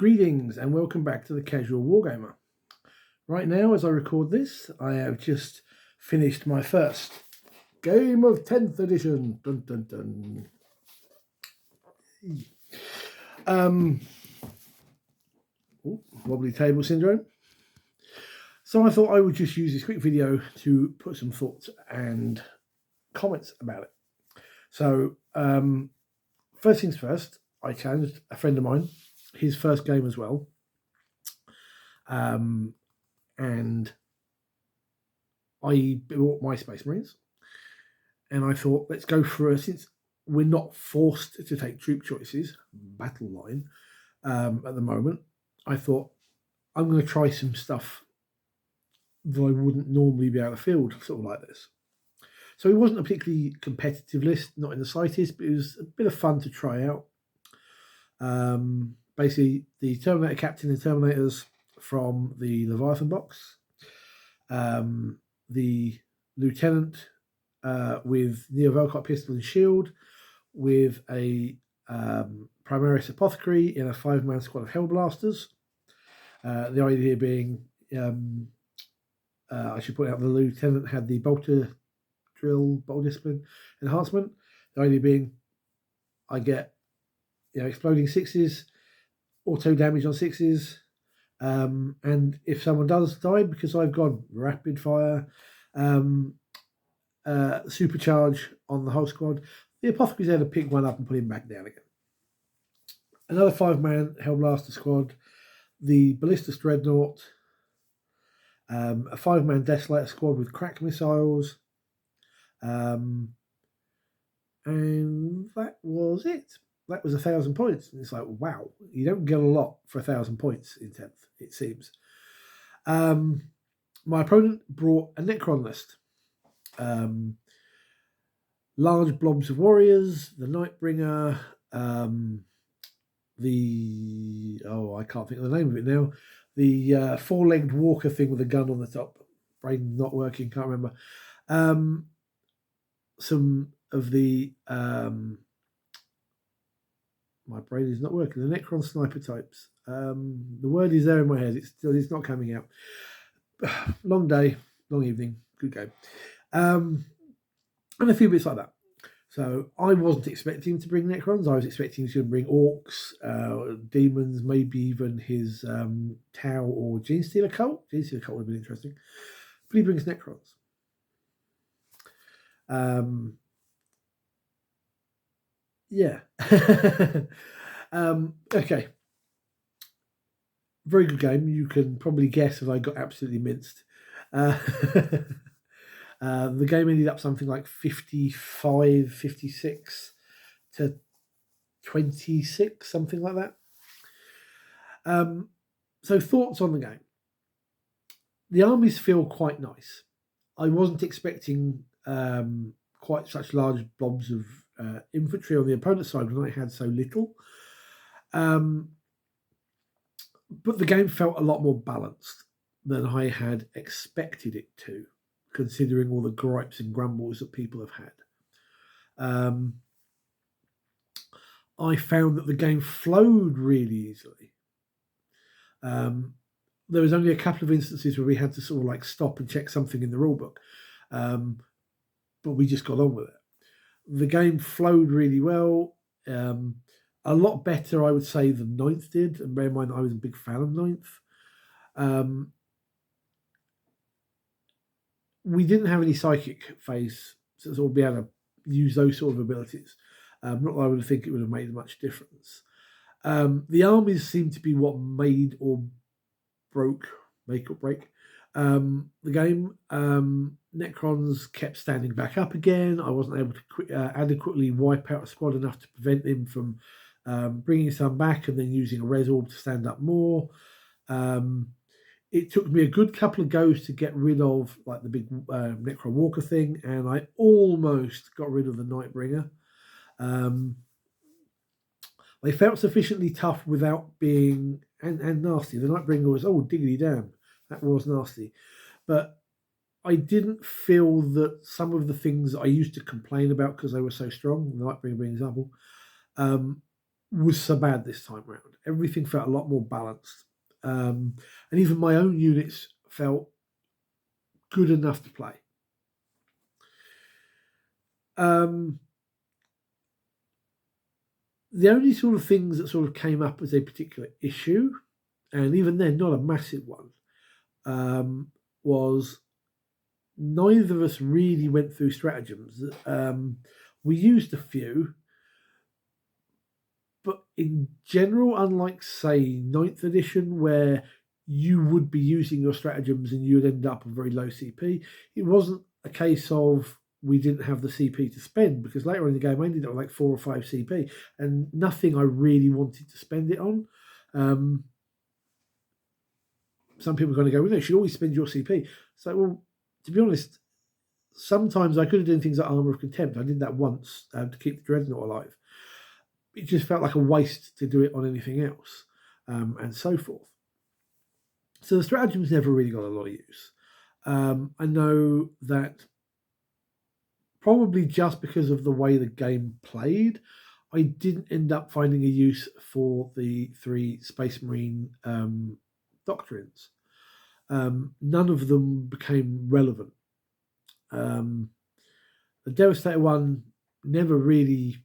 Greetings and welcome back to the Casual Wargamer. Right now, as I record this, I have just finished my first game of 10th edition. Dun, dun, dun. Wobbly table syndrome. So I thought I would just use this quick video to put some thoughts and comments about it. So, first things first, I challenged a friend of mine, his first game as well. And I bought my Space Marines, and I thought, let's go for since we're not forced to take troop choices, battle line, at the moment, I thought I'm going to try some stuff that I wouldn't normally be able to field, sort of like this. So it wasn't a particularly competitive list, not in the slightest, but it was a bit of fun to try out. Basically, the Terminator Captain and Terminators from the Leviathan box, the Lieutenant with Neo Velcott pistol and shield, with a Primaris Apothecary in a 5-man squad of Hellblasters. The idea being, I should point out the Lieutenant had the Bolter Drill, Bolt Discipline enhancement. The idea being, I get exploding 6s, auto damage on 6s, and if someone does die, because I've got rapid fire, supercharge on the whole squad, the Apothecary's there to pick one up and put him back down again. Another 5-man Hellblaster squad, the Ballistus Dreadnought, a 5-man Desolator squad with crack missiles, and that was it. That was 1,000 points. And it's like, wow, you don't get a lot for 1,000 points in 10th, it seems. My opponent brought a Necron list. Large blobs of warriors, the Nightbringer, I can't think of the name of it now. The 4-legged walker thing with a gun on the top. Brain not working, can't remember. Some of the my brain is not working. The Necron sniper types. The word is there in my head. It's not coming out. Long day, long evening. Good game. And a few bits like that. So I wasn't expecting to bring Necrons. I was expecting to bring Orcs, Demons, maybe even his Tau or Genestealer cult. Genestealer cult would have been interesting. But he brings Necrons. Yeah. Okay. Very good game. You can probably guess that I got absolutely minced. The game ended up something like 55, 56 to 26, something like that. So thoughts on the game. The armies feel quite nice. I wasn't expecting quite such large blobs of infantry on the opponent's side when I had so little. But the game felt a lot more balanced than I had expected it to, considering all the gripes and grumbles that people have had. I found that the game flowed really easily. There was only a couple of instances where we had to sort of stop and check something in the rulebook, but we just got on with it. The game flowed really well. A lot better, I would say, than 9th did. And bear in mind, I was a big fan of 9th. We didn't have any psychic phase, so we'll be able to use those sort of abilities. Not that I would think it would have made much difference. The armies seemed to be what make or break the game. Necrons kept standing back up again. I wasn't able to adequately wipe out a squad enough to prevent them from bringing some back and then using a res orb to stand up more. It took me a good couple of goes to get rid of the big Necron Walker thing, and I almost got rid of the Nightbringer. They felt sufficiently tough without being and nasty. The Nightbringer was, diggity damn, that was nasty. But I didn't feel that some of the things I used to complain about because they were so strong, the Nightbringer being an example, was so bad this time round. Everything felt a lot more balanced. And even my own units felt good enough to play. The only sort of things that sort of came up as a particular issue, and even then not a massive one, was neither of us really went through stratagems. We used a few, but in general, unlike, say, 9th edition, where you would be using your stratagems and you would end up with very low CP, it wasn't a case of we didn't have the CP to spend, because later on in the game I ended up with like 4 or 5 CP and nothing I really wanted to spend it on. Some people are going to go, well, no, you should always spend your CP. So, well, to be honest, sometimes I could have done things like Armour of Contempt. I did that once to keep the Dreadnought alive. It just felt like a waste to do it on anything else, and so forth. So the stratagems never really got a lot of use. I know that probably just because of the way the game played, I didn't end up finding a use for the 3 Space Marine doctrines. None of them became relevant. The Devastator one never really.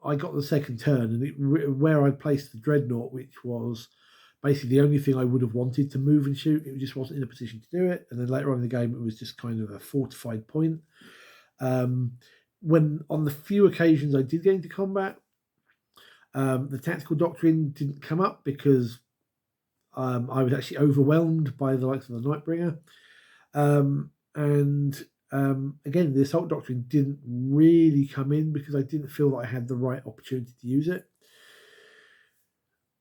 I got the second turn, and where I placed the Dreadnought, which was basically the only thing I would have wanted to move and shoot, it just wasn't in a position to do it. And then later on in the game, it was just kind of a fortified point. When on the few occasions I did get into combat, the tactical doctrine didn't come up because I was actually overwhelmed by the likes of the Nightbringer. Again, the assault doctrine didn't really come in because I didn't feel that I had the right opportunity to use it.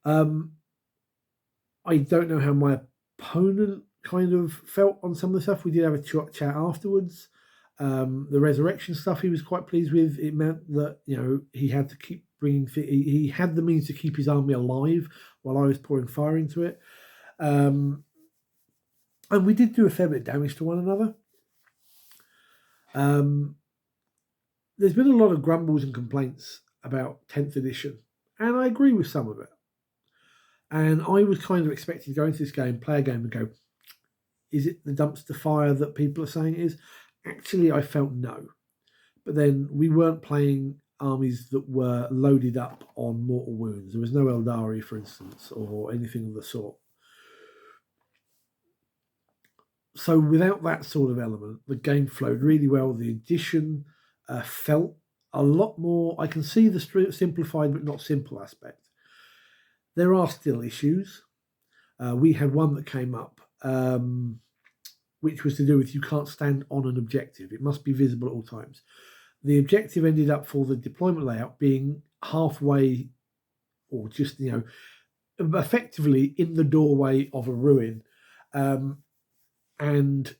I don't know how my opponent kind of felt on some of the stuff. We did have a chat afterwards. The resurrection stuff he was quite pleased with. It meant that, you know, he had to keep bringing. He had the means to keep his army alive while I was pouring fire into it. And we did do a fair bit of damage to one another. There's been a lot of grumbles and complaints about 10th edition, and I agree with some of it. And I was kind of expecting to go into this game, play a game, and go, is it the dumpster fire that people are saying it is? Actually, I felt no. But then we weren't playing armies that were loaded up on mortal wounds. There was no Eldari, for instance, or anything of the sort. So without that sort of element, the game flowed really well. The edition felt a lot more. I can see the simplified but not simple aspect. There are still issues. We had one that came up, which was to do with you can't stand on an objective. It must be visible at all times. The objective ended up for the deployment layout being halfway, or just, you know, effectively in the doorway of a ruin. And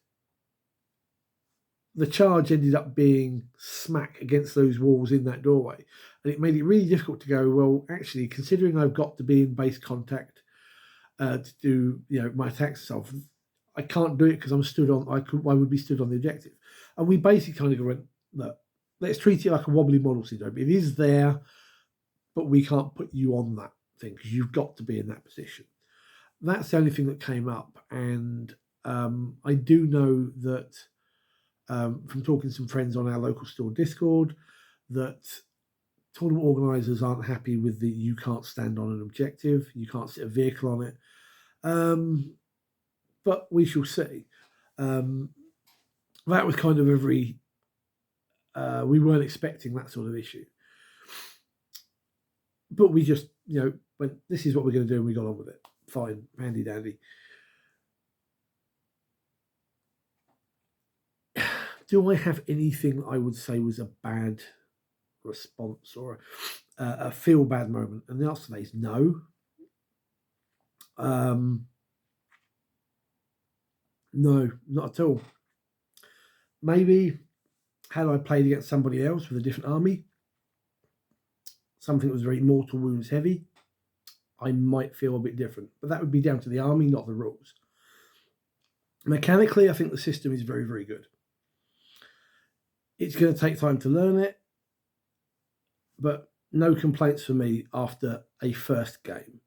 the charge ended up being smack against those walls in that doorway. And it made it really difficult to go, well, actually, considering I've got to be in base contact to do, you know, my attacks and stuff, I can't do it because I'm stood on, I would be stood on the objective. And we basically kind of went, look, let's treat it like a wobbly model syndrome. It is there, but we can't put you on that thing because you've got to be in that position. That's the only thing that came up. And I do know that from talking to some friends on our local store Discord that tournament organisers aren't happy with the you can't stand on an objective, you can't sit a vehicle on it. But we shall see. That was kind of we weren't expecting that sort of issue. But we just, you know, went, this is what we're going to do, and we got on with it. Fine, handy dandy. Do I have anything I would say was a bad response or a feel bad moment? And the answer to that is no. No, not at all. Maybe had I played against somebody else with a different army, something that was very mortal wounds heavy, I might feel a bit different. But that would be down to the army, not the rules. Mechanically, I think the system is very, very good. It's going to take time to learn it, but no complaints for me after a first game.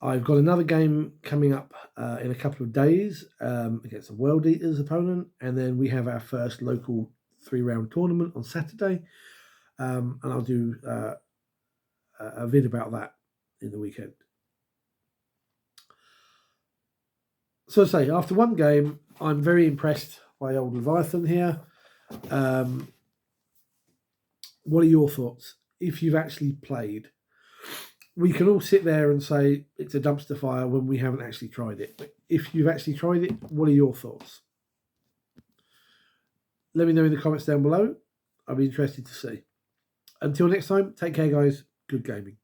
I've got another game coming up in a couple of days against a World Eaters opponent, and then we have our first local 3-round tournament on Saturday, and I'll do a vid about that in the weekend. So I say, after one game, I'm very impressed by old Leviathan here. What are your thoughts? If you've actually played, we can all sit there and say it's a dumpster fire when we haven't actually tried it. But if you've actually tried it, what are your thoughts? Let me know in the comments down below. I'll be interested to see. Until next time, take care, guys. Good gaming.